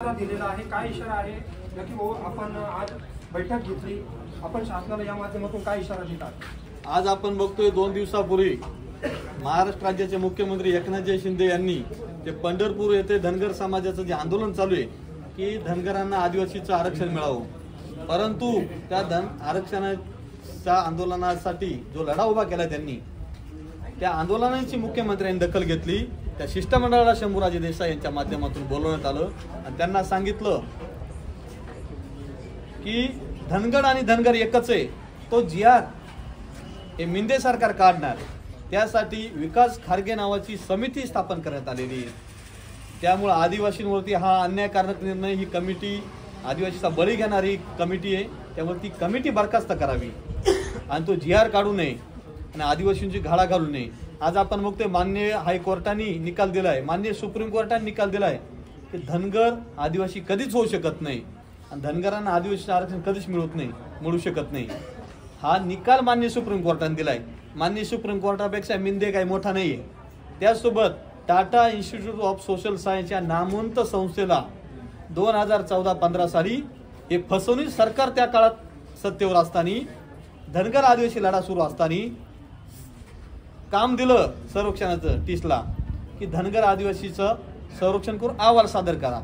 दिलेला आहे। काय इशारा आहे नक्की भाऊ? आपण आज बैठक घेतली, आपण शासनाला या माध्यमातून काय इशारा देतात? आज आपण बघतोय 2 दिवसापूर्वी महाराष्ट्र राज्याचे मुख्यमंत्री एकनाथ शिंदे यांनी ते पंढरपूर येथे धनगर समाजाचं जे आंदोलन चालू आहे की धनगरांना आदिवासीचं आरक्षण मिळावं, परंतु त्या आरक्षणाच्या आंदोलनासाठी जो लढा उभा केला त्यांनी, त्या आंदोलनाची मुख्यमंत्र्यांनी दखल घेतली। त्या शिष्टमंडळाला शंभूराजे देसाई यांच्या माध्यमातून बोलवण्यात आलं आणि त्यांना सांगितलं की धनगड आणि धनगर एकच आहे, तो GR हे मिंदे सरकार काढणार, त्यासाठी विकास खारगे नावाची समिती स्थापन करण्यात आलेली आहे। त्यामुळे आदिवासींवरती हा अन्यायकारक निर्णय, ही कमिटी आदिवासीचा बळी घेणारी कमिटी आहे, त्यामुळे ती कमिटी बरखास्त करावी आणि तो GR काढू नये आणि आदिवासींची घाळा घालू नये। आज आपण बघतोय माननीय हायकोर्टाने निकाल दिलाय, माननीय सुप्रीम कोर्टाने निकाल दिलाय की धनगर आदिवासी कधीच होऊ शकत नाही आणि धनगरांना आदिवासी आरक्षण कधीच मिळू शकत नाही। हा निकाल माननीय सुप्रीम कोर्टाने दिलाय। माननीय सुप्रीम कोर्टापेक्षा मिंदे काही मोठा नाहीये। त्यासोबत Tata institute of social science या नामवंत संस्थेला 2014-15 साली हे फसवणूक सरकार त्या काळात सत्तेवर असताना, धनगर आदिवासी लढा सुरू असताना काम दिलं संरक्षणाचं 30ला की धनगर आदिवासीचं संरक्षण करून अहवाल सादर करा।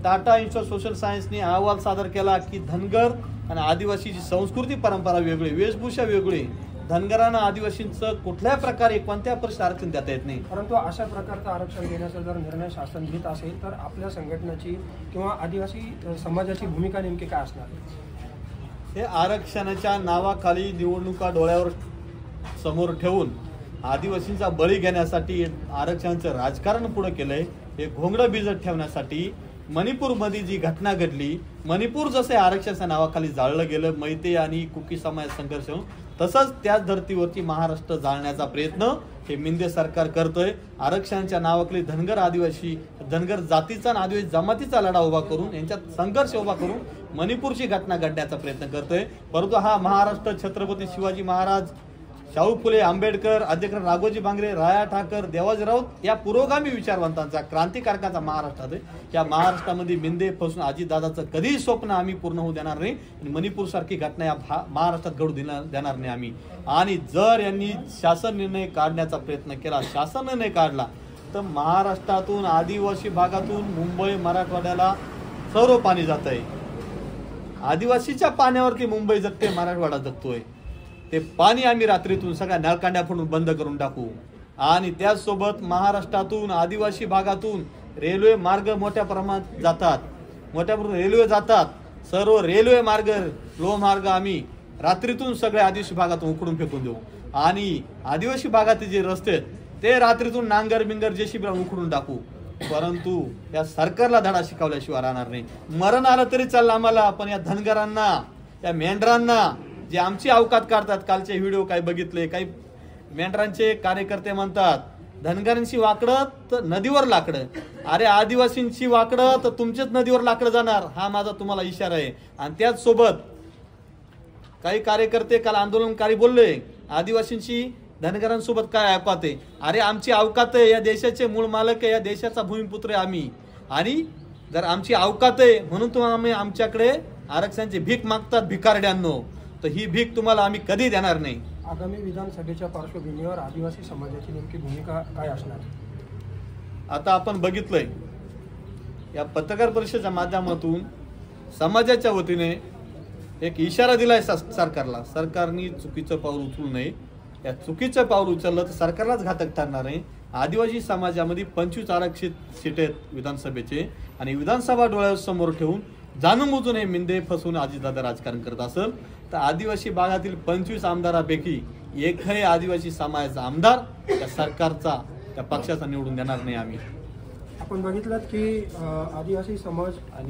टाटा इन्स्टिट्यूट ऑफ सोशल सायन्सने अहवाल सादर केला की धनगर आणि आदिवासीची संस्कृती परंपरा वेगळी, वेशभूषा वेगळी, धनगरांना आदिवासींचं कुठल्याही प्रकारे कोणत्या परिस्थितीत आरक्षण देता येत नाही। परंतु अशा प्रकारचं आरक्षण देण्याचा जर निर्णय शासन घेत असेल तर आपल्या संघटनेची किंवा आदिवासी समाजाची भूमिका नेमकी काय असणार? हे आरक्षणाच्या नावाखाली निवडणुका डोळ्यावर समोर ठेवून आदिवासींचा बळी घेण्यासाठी आरक्षणाचं राजकारण पुढे केलंय। हे घोंगडं भिजत ठेवण्यासाठी मणिपूरमध्ये जी घटना घडली, मणिपूर जसे आरक्षणाच्या नावाखाली जाळलं गेलं, मैते आणि कुकी समाज संघर्ष, तसंच त्याच धर्तीवरती महाराष्ट्र जाळण्याचा प्रयत्न हे मिंदे सरकार करतोय। आरक्षणाच्या नावाखाली धनगर आदिवासी, धनगर जातीचा आणि आदिवासी जमातीचा लढा उभा करून, यांच्यात संघर्ष उभा करून मणिपूरची घटना घडण्याचा प्रयत्न करतोय। परंतु हा महाराष्ट्र छत्रपती शिवाजी महाराज, शाहू फुले आंबेडकर, अध्यक्ष राघोजी बांगरे, राया ठाकर, देवाजी राऊत या पुरोगामी विचारवंतांचा, क्रांतिकारकांचा महाराष्ट्र आहे। या महाराष्ट्रामध्ये मिंदे फसून अजितदादाचं कधीही स्वप्न आम्ही पूर्ण होऊ देणार नाही आणि मणिपूर सारखी घटना या महाराष्ट्रात घडू देणार नाही आम्ही। आणि जर यांनी शासन निर्णय काढण्याचा प्रयत्न केला, शासन निर्णय काढला, तर महाराष्ट्रातून आदिवासी भागातून मुंबई मराठवाड्याला सर्व पाणी जात आहे। आदिवासीच्या पाण्यावरती मुंबई जगते, मराठवाडा जगतोय। ते पाणी आम्ही रात्रीतून सगळ्या नळकांड्या फोडून बंद करून टाकू आणि त्याचसोबत महाराष्ट्रातून आदिवासी भागातून रेल्वे मार्ग मोठ्या प्रमाणात जातात, मोठ्या प्रमाणात रेल्वे जातात, सर्व रेल्वे मार्ग, लोहमार्ग आम्ही रात्रीतून सगळ्या आदिवासी भागातून उकडून फेकून देऊ आणि आदिवासी भागातील जे रस्ते आहेत ते रात्रीतून नांगर बिंगर JCB उकडून टाकू। परंतु या सरकारला धडा शिकवल्याशिवाय राहणार नाही। मरण आलं तरी चाललं आम्हाला, पण या धनगरांना, या मेंढरांना जे आमची अवकात काढतात, कालचे व्हिडिओ काय बघितले, काही मेंढरांचे कार्यकर्ते म्हणतात धनगरांची वाकडं तर नदीवर लाकडं, अरे आदिवासींची वाकडं तर तुमचेच नदीवर लाकडं जाणार, हा माझा तुम्हाला इशारा आहे। आणि त्याच सोबत काही कार्यकर्ते काल आंदोलनकारी बोलले आदिवासींची धनगरांसोबत काय अवकात आहे, अरे आमची अवकात आहे, या देशाचे मूळ मालक आहे, या देशाचा भूमिपुत्र आहे आम्ही, आणि जर आमची अवकात आहे म्हणून तुम्ही आमच्याकडे आरक्षणाची भीक मागतात भिकारड्यांनो, तर ही भीक तुम्हाला आम्ही कधी देणार नाही। आगामी विधानसभेच्या पार्श्वभूमीवर आदिवासी समाजाची नेमकी भूमिका काय असणार? आता आपण बघितलंय या पत्रकार परिषदेच्या माध्यमातून समाजाच्या वतीने एक इशारा दिलाय सरकारला, सरकारने चुकीचं पाऊल उचलू नये। या चुकीचं पाऊल उचललं तर सरकारलाच घातक ठरणार आहे। आदिवासी समाजामध्ये 25 आरक्षित सीट आहेत विधानसभेचे आणि विधानसभा डोळ्यासमोर ठेवून जाणून बुजून हे मिंदे फसवून अजितदादा राजकारण करत असेल तर आदिवासी भागातील 25 आमदारापैकी एकही आदिवासी समाजाचा आमदार त्या सरकारचा, त्या पक्षाचा निवडून देणार नाही आम्ही। आपण बघितलं की आदिवासी समाज आणि